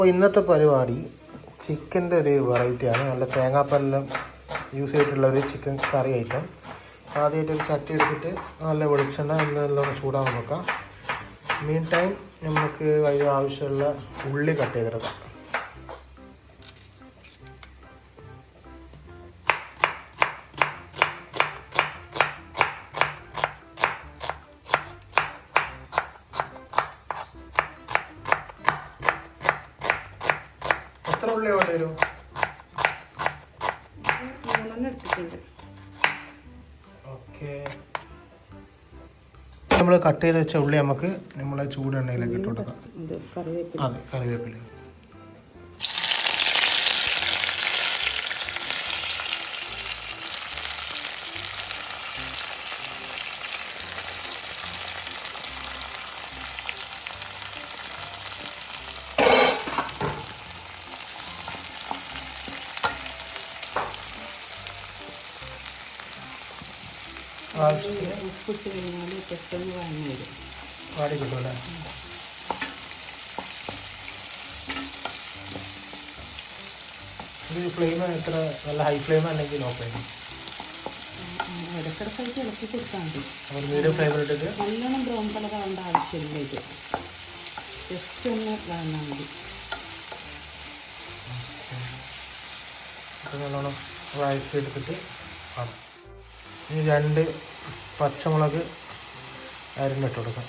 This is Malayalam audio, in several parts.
അപ്പോൾ ഇന്നത്തെ പരിപാടി ചിക്കൻ്റെ ഒരു വെറൈറ്റിയാണ്. നല്ല തേങ്ങാപ്പാലെല്ലാം യൂസ് ചെയ്തിട്ടുള്ള ഒരു ചിക്കൻ കറി ഐറ്റം. ആദ്യമായിട്ട് ഒരു ചട്ടി എടുത്തിട്ട് നല്ല വെളിച്ചെണ്ണ നല്ലോണം ചൂടാകാൻ നോക്കാം. മീൻ ടൈം നമുക്ക് അതിന് ആവശ്യമുള്ള ഉള്ളി കട്ട് ചെയ്തെടുക്കാം. എത്ര ഉള്ളി വേണ്ടി വരും? ഓക്കെ, നമ്മൾ കട്ട് ചെയ്ത് വെച്ച ഉള്ളി നമുക്ക് നമ്മളെ ചൂടെണ്ണയിലേക്ക് ഇട്ട് കൊടുക്കാം. അതെ, കറിവേപ്പില. ഉപ്പിട്ട് കഴിഞ്ഞാൽ പെട്ടെന്ന് വാങ്ങി വരും, വാടി കിട്ടുമല്ലേ? ഇത് ഫ്ലെയിം എത്ര? നല്ല ഹൈ ഫ്ലെയിം അല്ലെങ്കിൽ ലോ ഫ്ലെയിം? ഇടക്കിടക്ക് ഇളക്കി കൊടുത്താൽ മതി. അപ്പോൾ മീഡിയം ഫ്ലെയിമിലിട്ടിട്ട് നല്ലോണം ബ്രൗൺ കളർ ആവേണ്ട ആവശ്യമില്ല. ഇത് ജസ്റ്റ് ഒന്ന് വാങ്ങാൻ മതി. നല്ലോണം വഴറ്റിയെടുത്തിട്ട് കാണാം. ഇനി 2 പച്ചമുളക് അരിഞ്ഞിട്ട് കൊടുക്കാം.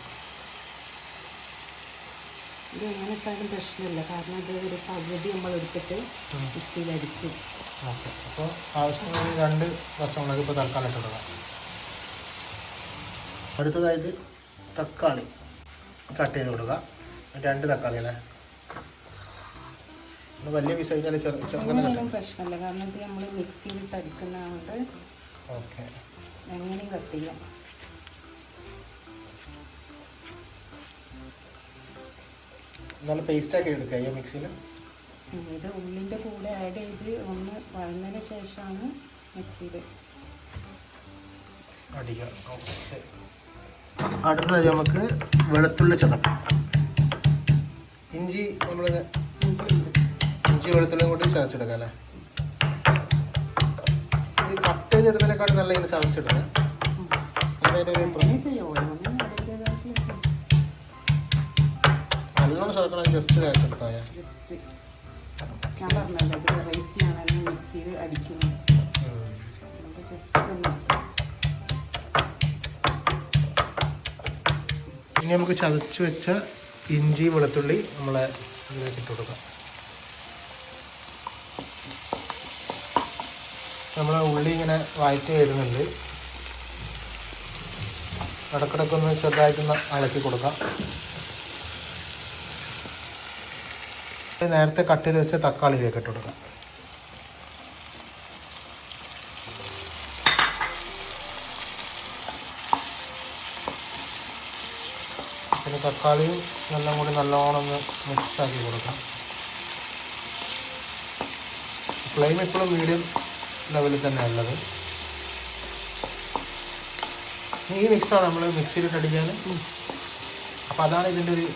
ഇത് എങ്ങനെ ഇട്ടാലും പ്രശ്നമില്ല, കാരണം ഇത് ഒരു പകുതി നമ്മൾ എടുത്തിട്ട് മിക്സിയിൽ അടിക്കും. ഓക്കെ, അപ്പോൾ ആവശ്യമുള്ള 2 പച്ചമുളക് ഇപ്പോൾ തൽക്കാലം ഇട്ട് കൊടുക്കാം. അടുത്തതായിട്ട് തക്കാളി കട്ട് ചെയ്ത് കൊടുക്കുക. 2 തക്കാളി അല്ലേ? വലിയ പീസ് കഴിഞ്ഞാൽ ചെറുങ്ങനെ പ്രശ്നമില്ല, കാരണം ഇത് നമ്മൾ മിക്സിയിൽ ഇട്ട് അടിക്കുന്നതുകൊണ്ട് ഓക്കെ എങ്ങനെയും കട്ട് ചെയ്യാം. നല്ല പേസ്റ്റാക്കി എടുക്കുക ഈ മിക്സിയിൽ. ഇത് ഉള്ളിൻ്റെ കൂടെ ആഡ് ചെയ്ത് ഒന്ന് വഴന്നതിന് ശേഷമാണ് മിക്സിയിൽ അടിക്കുക. ഓക്കെ, അടുത്തത് നമുക്ക് വെളുത്തുള്ളി ചതക്കാം. ഇഞ്ചി നമ്മൾ ഇഞ്ചി വെളുത്തുള്ളിയും കൂടി ചതച്ചെടുക്കാം അല്ലേ? ഇത് കട്ട് ചെയ്തെടുത്തതിനെക്കാട്ടും നല്ല ഇങ്ങനെ ചതച്ചെടുക്കാം. നല്ലോണം ചതക്കണം, ജസ്റ്റ് ചതച്ചെടുത്താൽ ജസ്റ്റ് ഞാൻ പറഞ്ഞല്ലോ ഇത് വെറൈറ്റി ആണ് മിക്സിയിൽ അടിക്കുന്നത്. ജസ്റ്റ് ഒന്ന് ഇനി നമുക്ക് ചതച്ച് വെച്ച ഇഞ്ചി വെളുത്തുള്ളി നമ്മളെ ഇതിലേക്ക് ഇട്ട് കൊടുക്കാം. നമ്മളെ ഉള്ളി ഇങ്ങനെ വഴറ്റി വരുന്നുണ്ട്. ഇടക്കിടക്കൊന്ന് ചെറുതായിട്ടൊന്ന് ഇളക്കി കൊടുക്കാം. നേരത്തെ കട്ട് ചെയ്ത് വെച്ച തക്കാളിയിലേക്ക് ഇട്ട് കൊടുക്കാം. പിന്നെ തക്കാളിയും എല്ലാം കൂടി നല്ലോണം ഒന്ന് മിക്സാക്കി കൊടുക്കാം. ഫ്ലെയിം ഇപ്പോഴും മീഡിയം ലെവലിൽ തന്നെ ഉള്ളത്. ഈ മിക്സാണ് നമ്മൾ മിക്സിയിലിട്ട് അടിക്കാൻ. അപ്പോൾ അതാണ് ഇതിൻ്റെ ഒരു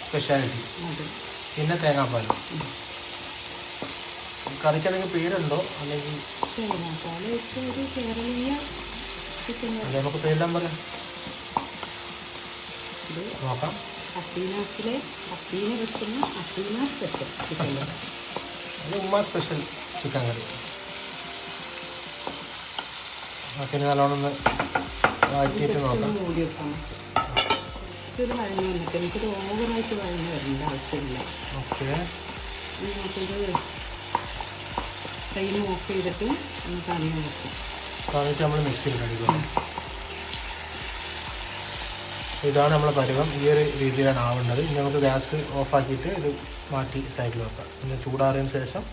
സ്പെഷ്യാലിറ്റി. പിന്നെ തേങ്ങാപ്പാൽ. കറിക്കല്ലെങ്കിൽ പേരുണ്ടോ? അല്ലെങ്കിൽ അല്ലേ നമുക്ക് പേരിടാൻ പറയാം. നോക്കാം. അത് ഉമ്മ സ്പെഷ്യൽ ചിക്കൻ കറി. പിന്നെ നല്ലോണം ഒന്ന് വാറ്റിയിട്ട് നോക്കാം. എനിക്കിത് ഓവറായിട്ട് വഴങ്ങി വരേണ്ട ആവശ്യമില്ല. ഓക്കെ, നമുക്കിത് ഫ്ലെയിം ഓഫ് ചെയ്തിട്ട് നമുക്ക് അറിയാൻ പറ്റും. എന്നിട്ട് നമ്മൾ മിക്സിയിൽ അടിക്കണം. ഇതാണ് നമ്മളെ പരുവം. ഈ ഒരു രീതിയിലാണ് ആവേണ്ടത്. ഇനി നമുക്ക് ഗ്യാസ് ഓഫാക്കിയിട്ട് ഇത് മാറ്റി സൈഡിൽ വെക്കാം. പിന്നെ ചൂടാറിയതിന് ശേഷം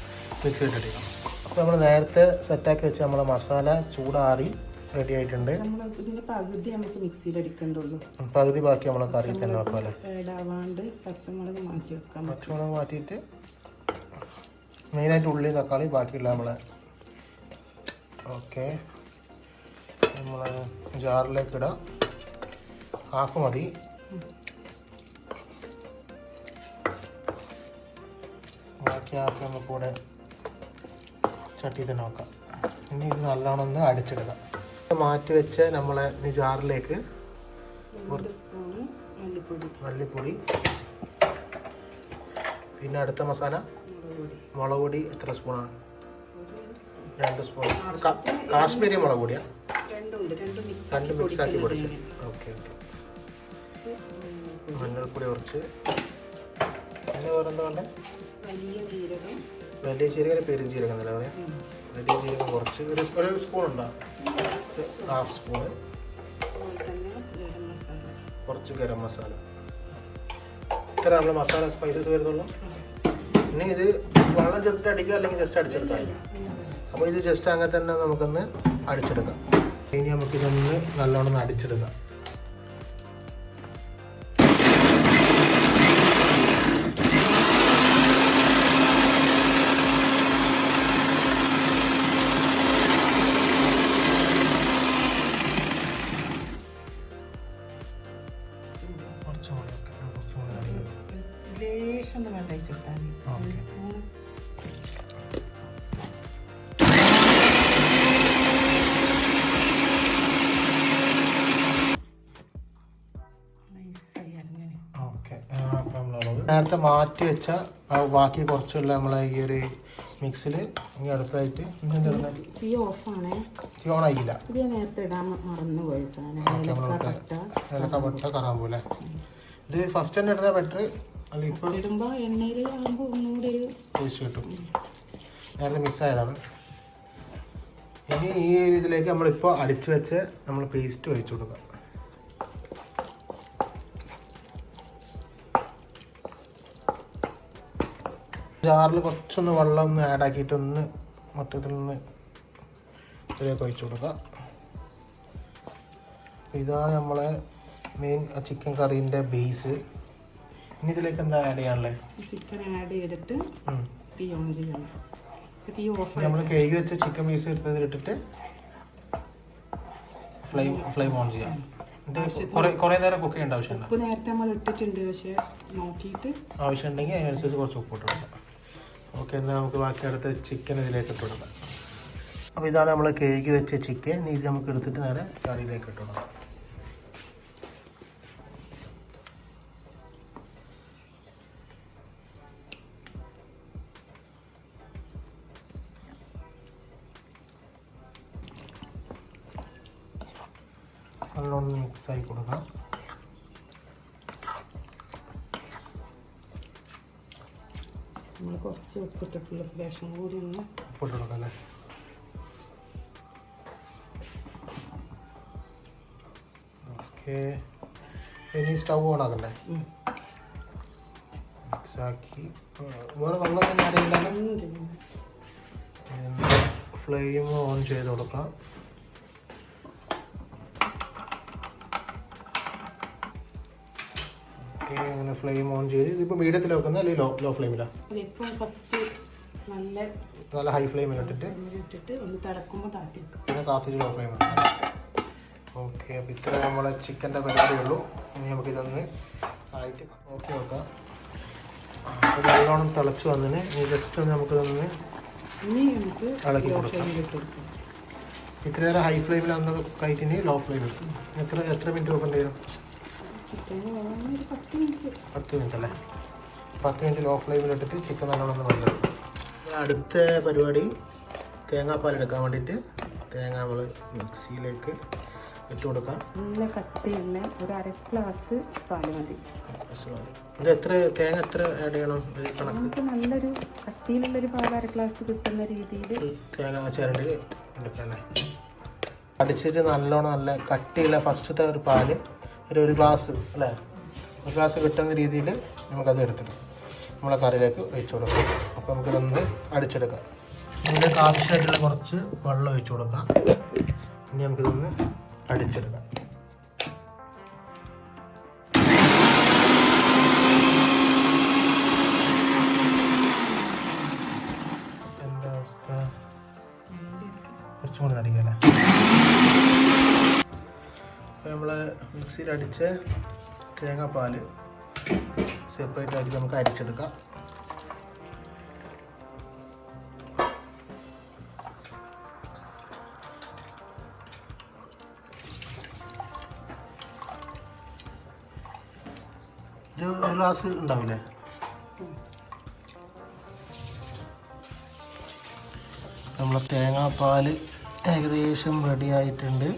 മിക്സിയിൽ അടിക്കണം. അപ്പോൾ നമ്മൾ നേരത്തെ സെറ്റാക്കി വെച്ച നമ്മളെ മസാല ചൂടാറി റെഡി ആയിട്ടുണ്ട്. ഇതിൻ്റെ പകുതി നമുക്ക് മിക്സിയിൽ അടിക്കേണ്ടുള്ളൂ. പകുതി ബാക്കി നമ്മളെ കറി തന്നെ വെക്കാം അല്ലേ? ഇടാവാണ്ട് പച്ചമുളക് മാറ്റി വെക്കാം. പച്ചമുളക് മാറ്റിയിട്ട് മെയിനായിട്ട് ഉള്ളി തക്കാളി ബാക്കിയുള്ള നമ്മളെ ഓക്കെ നമ്മൾ ജാറിലേക്ക് ഇടാം. ഹാഫ് മതി. ബാക്കി ഹാഫ് നമുക്കിവിടെ ചട്ടി തന്നെ നോക്കാം. ഇനി ഇത് നല്ലോണം ഒന്ന് അടിച്ചെടുക്കാം. മാറ്റി വെച്ച് നമ്മളെ ഈ ജാറിലേക്ക് മല്ലിപ്പൊടി, പിന്നെ അടുത്ത മസാല മുളക് പൊടി. എത്ര സ്പൂണാണ്? 2 സ്പൂൺ. കാശ്മീരി മുളക് പൊടിയാണ്, രണ്ട് മിക്സ് ആക്കി പൊടിച്ചു. Okay okay. മഞ്ഞൾപ്പൊടി കുറച്ച്. പിന്നെ വേറെ എന്താ വേണ്ടേ? വലിയ ജീരകം പെരുംജീരകം എന്നല്ല പറയാം. വലിയ ജീരകം കുറച്ച്, ഒരു സ്പൂൺ ഉണ്ടോ? Half spoon. കുറച്ച് ഗരം മസാല. ഇത്ര നമ്മൾ മസാല സ്പൈസസ് വരുന്നുള്ളൂ. ഇനി ഇത് വെള്ളം ചേർത്തിട്ട് അടിക്കുക, അല്ലെങ്കിൽ ജസ്റ്റ് അടിച്ചെടുക്കാം. അപ്പോൾ ഇത് ജസ്റ്റ് അങ്ങനെ തന്നെ നമുക്കൊന്ന് അടിച്ചെടുക്കാം. ഇനി നമുക്കിതൊന്ന് നല്ലോണം അടിച്ചെടുക്കാം. ലേശം വെള്ളം ഒഴിച്ചെടുത്താൽ ഒരു സ്പൂൺ. നേരത്തെ മാറ്റി വെച്ച ബാക്കി കുറച്ചുള്ള നമ്മളെ ഈ ഒരു മിക്സിൽ ഇനി അടുത്തായിട്ട് തീ ഓഫാണ്. തീ ഓൺ ആയില്ല. ഇത് നേരത്തെ ഇടാൻ മറന്നുപോയി സാധനം. ഏലക്കപ്പട്ട കറാമ്പൂല്ലേ? ഇത് ഫസ്റ്റ് തന്നെ ഇടുന്ന ബെറ്റർ, അല്ല ഇപ്പോൾ ഇടുമ്പോൾ എണ്ണയിൽ ആകുമ്പോൾ ഒന്നുകൂടി ഒരു ടേസ്റ്റ് കിട്ടും. നേരത്തെ മിസ്സായതാണ്. ഇനി ഈ ഇതിലേക്ക് നമ്മളിപ്പോൾ അടിച്ചു വെച്ച് നമ്മൾ പേസ്റ്റ് ഒഴിച്ചു കൊടുക്കാം. ജാറിൽ കുറച്ചൊന്ന് വെള്ളം ഒന്ന് ആഡ് ആക്കിയിട്ടൊന്ന് മൊത്തത്തിൽ നിന്ന് ഇതിലേക്ക് ഒഴിച്ചു കൊടുക്കാം. ഇതാണ് നമ്മളെ മെയിൻ ചിക്കൻ കറീൻ്റെ ബേസ്. ഇനി ഇതിലേക്ക് എന്താ ആഡ് ചെയ്യാനുള്ളത്? ചിക്കൻ ആഡ് ചെയ്തിട്ട് തീ ഓൺ ചെയ്യണം. തീ ഓഫ്. നമ്മൾ കഴുകി വെച്ച ചിക്കൻ പീസ് എടുത്തതിലിട്ടിട്ട് ഫ്ലെയിം ഓൺ ചെയ്യാം. കുറേ നേരം കുക്ക് ചെയ്യേണ്ട ആവശ്യമുണ്ട്. ഉപ്പ് നേരത്തെ നമ്മൾ ഇട്ടിട്ടുണ്ട്, പക്ഷേ നോക്കിയിട്ട് ആവശ്യമുണ്ടെങ്കിൽ അതിനനുസരിച്ച് കുറച്ച് ഉപ്പ് ഇട്ട് കൊടുക്കാം. ഓക്കെ, എന്നാൽ നമുക്ക് ബാക്കി അടുത്ത ചിക്കൻ ഇതിലേക്ക് ഇട്ട് കൊടുക്കാം. അപ്പോൾ ഇതാണ് നമ്മൾ കഴുകി വെച്ച ചിക്കൻ. ഇത് നമുക്ക് എടുത്തിട്ട് നേരെ കറിയിലേക്ക് ഇട്ട് കൊടുക്കാം. നല്ലോണം മിക്സായി കൊടുക്കാം. നമ്മൾ കുറച്ച് ഉപ്പിട്ടിട്ടുള്ള ലേശം കൂടി ഒന്ന് ഉപ്പിട്ട് കൊടുക്കാം അല്ലേ? ഓക്കെ, ഇനി സ്റ്റൗ ഓൺ ആക്കണ്ടേ? മിക്സാക്കി വേറെ വെള്ളം ഒന്നും അറിയില്ല. ഫ്ലെയിം ഓൺ ചെയ്ത് കൊടുക്കാം. അങ്ങനെ ഫ്ലെയിം ഓൺ ചെയ്ത് ഇതിപ്പോൾ മീഡിയത്തിൽ വെക്കുന്നത് അല്ലെങ്കിൽ ലോ ഫ്ലെയിമിലാണ്? നല്ല ഹൈ ഫ്ലെയിമിൽ ഇട്ടിട്ട് ഒന്ന് തിളക്കുമ്പോൾ താത്തി പിന്നെ താത്തി ലോ ഫ്ലെയിം ഇട്ടാൽ. ഓക്കെ, അപ്പോൾ ഇത്ര നമ്മളെ ചിക്കൻ്റെ പരിപാടിയുള്ളൂ. ഇനി നമുക്കിതൊന്ന് ആയിട്ട് നോക്കി നോക്കാം. അപ്പോൾ നല്ലോണം തിളച്ച് വന്നതിന് ഇനി ജസ്റ്റ് ഒന്ന് നമുക്കിതൊന്ന് ഇളക്കി കൊടുക്കാം. ഇത്ര നേരം ഹൈ ഫ്ലെയിമിലാന്ന് കഴിച്ചിന് ലോ ഫ്ലെയിമിൽ എത്ര മിനിറ്റ് വെക്കേണ്ടി വരും? 10 മിനിറ്റ് അല്ലേ? 10 മിനിറ്റ് ലോ ഫ്ലെയിമിലിട്ടിട്ട് ചിക്കൻ നല്ലോണം വെള്ളം. അടുത്ത പരിപാടി തേങ്ങാപ്പാൽ എടുക്കാൻ വേണ്ടിയിട്ട് തേങ്ങ നമ്മൾ മിക്സിയിലേക്ക് ഇട്ട് കൊടുക്കാം. നല്ല കട്ടിയുള്ള ഒരു അര ഗ്ലാസ് പാൽ മതി. ഇത് തേങ്ങ എത്ര ആഡ് ചെയ്യണം? നമുക്ക് നല്ലൊരു കട്ടിയിലുള്ളൊരു പാൽ അര ഗ്ലാസ് കിട്ടുന്ന രീതിയിൽ തേങ്ങ ചിരണ്ടി എടുക്കാം അല്ലേ? അടിച്ചിട്ട് നല്ലോണം നല്ല കട്ടിയുള്ള ഫസ്റ്റത്തെ ഒരു പാല് ഒരു ഗ്ലാസ് അല്ലേ? ഒരു ഗ്ലാസ് കിട്ടുന്ന രീതിയിൽ നമുക്കത് എടുത്തിട്ട് നമ്മളെ കറിയിലേക്ക് ഒഴിച്ചു കൊടുക്കാം. അപ്പോൾ നമുക്കിതൊന്ന് അടിച്ചെടുക്കാം. ഇതിലേക്ക് ആവശ്യമായിട്ടുള്ള കുറച്ച് വെള്ളം ഒഴിച്ചു കൊടുക്കാം. ഇനി നമുക്കിതൊന്ന് അടിച്ചെടുക്കാം. എന്താ അവസ്ഥ? കുറച്ചും കൂടി അടിക്കല്ലേ? നമ്മൾ മിക്സിയിൽ അടിച്ച തേങ്ങാപ്പാൽ സെപ്പറേറ്റ് ആയിട്ട് നമുക്ക് അരിച്ചെടുക്കാം. ഒരു ഗ്ലാസ് ഉണ്ടാവില്ലേ? നമ്മളെ തേങ്ങാപ്പാൽ ഏകദേശം റെഡി ആയിട്ടുണ്ട്.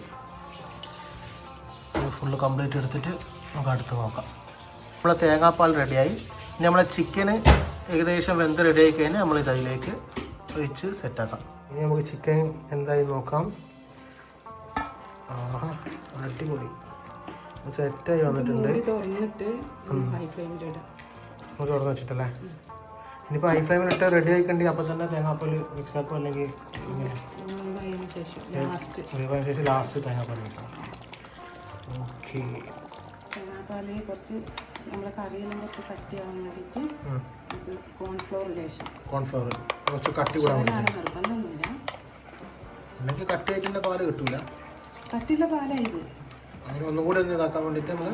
ഫുള്ള് കംപ്ലീറ്റ് എടുത്തിട്ട് നമുക്ക് അടുത്ത് നോക്കാം. നമ്മളെ തേങ്ങാപ്പാൽ റെഡിയായി. ഇനി നമ്മളെ ചിക്കന് ഏകദേശം വെന്ത് റെഡി ആയി കഴിഞ്ഞാൽ നമ്മൾ ഇതിലേക്ക് ഒഴിച്ച് സെറ്റാക്കാം. ഇനി നമുക്ക് ചിക്കൻ എന്തായി നോക്കാം. ആഹാ, അടിപൊളി സെറ്റായി വന്നിട്ടുണ്ട്. നമുക്ക് തുറന്ന് വെച്ചിട്ടല്ലേ. ഇനിയിപ്പോൾ ഹൈ ഫ്ലെയിമിലിട്ട് റെഡി ആയിക്കണ്ടെങ്കിൽ അപ്പം തന്നെ തേങ്ങാപ്പാൽ മിക്സ് ആക്കും, അല്ലെങ്കിൽ ഇങ്ങനെ ശേഷം ലാസ്റ്റ് തേങ്ങാപ്പാൽ മിക്സ് ആക്കും. ഓക്കെ, തേങ്ങാപ്പാൽ കുറച്ച് നമ്മളെ കറിയെല്ലാം കുറച്ച് കട്ടിയാവാൻ വേണ്ടിയിട്ട് കോൺഫ്ലോർ കുറച്ച് കട്ടി കൂടാൻ വേണ്ടി. നിർബന്ധമൊന്നുമില്ല, അല്ലെങ്കിൽ കട്ടിയായിട്ടുള്ള പാല് കിട്ടൂല. കട്ടിയുള്ള പാലാണ് ഇത്. അങ്ങനെ ഒന്നും കൂടി ഒന്ന് ഇതാക്കാൻ വേണ്ടിയിട്ട് നമ്മൾ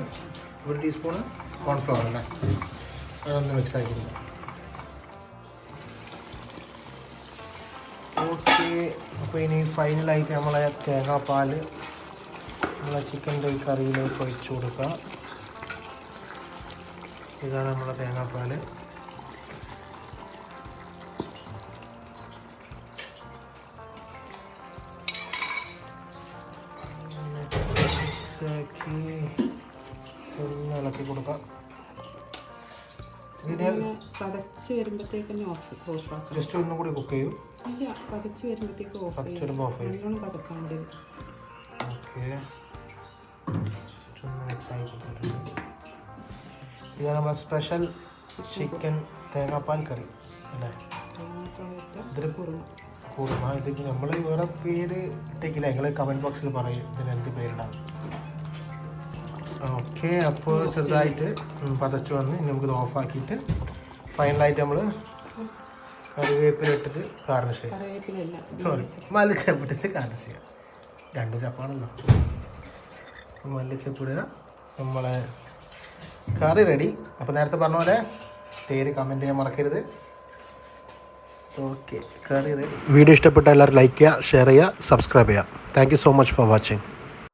1 ടീസ്പൂണ് കോൺഫ്ലവർ അല്ലേ, അതൊന്ന് മിക്സ് ആക്കിയില്ല. ഓക്കെ, അപ്പോൾ ഇനി ഫൈനലായിട്ട് നമ്മളെ തേങ്ങാപ്പാൽ നമ്മളെ ചിക്കൻ്റെ ഈ കറിയിലേക്ക് ഒഴിച്ചു കൊടുക്കുക. ഇതാണ് നമ്മളെ തേങ്ങാപ്പാൽ. ഒന്ന് ഇളക്കി കൊടുക്കാം. പതച്ച് വരുമ്പോഴത്തേക്ക് ഓഫ് ജസ്റ്റ് ഒന്നും കൂടി കുക്ക് ചെയ്യും. ഇല്ല, പതച്ച് വരുമ്പോഴത്തേക്ക് ഓഫ് ചെയ്യും. നല്ലോണം പതക്കാണ്ട്. ഓക്കെ, മിക്സ് ആയി കൊടുത്തിട്ടുണ്ട്. ഇതാണ് നമ്മുടെ സ്പെഷ്യൽ ചിക്കൻ തേങ്ങാപ്പാൽ കറി അല്ലേ. ഇതിന് കുറുമ. ഇതിപ്പോൾ നമ്മൾ വേറെ പേര് ഇട്ടേക്കില്ല, നിങ്ങൾ കമൻറ്റ് ബോക്സിൽ പറയും ഇതിന് എന്ത് പേരിടാം. ഓക്കെ, അപ്പോൾ ചെറുതായിട്ട് പതച്ച് വന്ന് ഇനി നമുക്കിത് ഓഫാക്കിയിട്ട് ഫൈനലായിട്ട് നമ്മൾ കറിവേപ്പില ഇട്ടിട്ട് ഗാർണിഷ് ചെയ്യാം. മല്ലിച്ചപ്പിട്ടിച്ച് ഗാർണിഷ് ചെയ്യാം. 2 ചപ്പാണല്ലോ. മല്ലിച്ചപ്പിടുക. നമ്മളെ കറി റെഡി. അപ്പോൾ നേരത്തെ പറഞ്ഞ പോലെ പേര് കമൻറ്റ് ചെയ്യാൻ മറക്കരുത്. ഓക്കെ, കറി റെഡി. വീഡിയോ ഇഷ്ടപ്പെട്ട എല്ലാവരും ലൈക്ക് ചെയ്യുക, ഷെയർ ചെയ്യുക, സബ്സ്ക്രൈബ് ചെയ്യുക. Thank you so much for watching.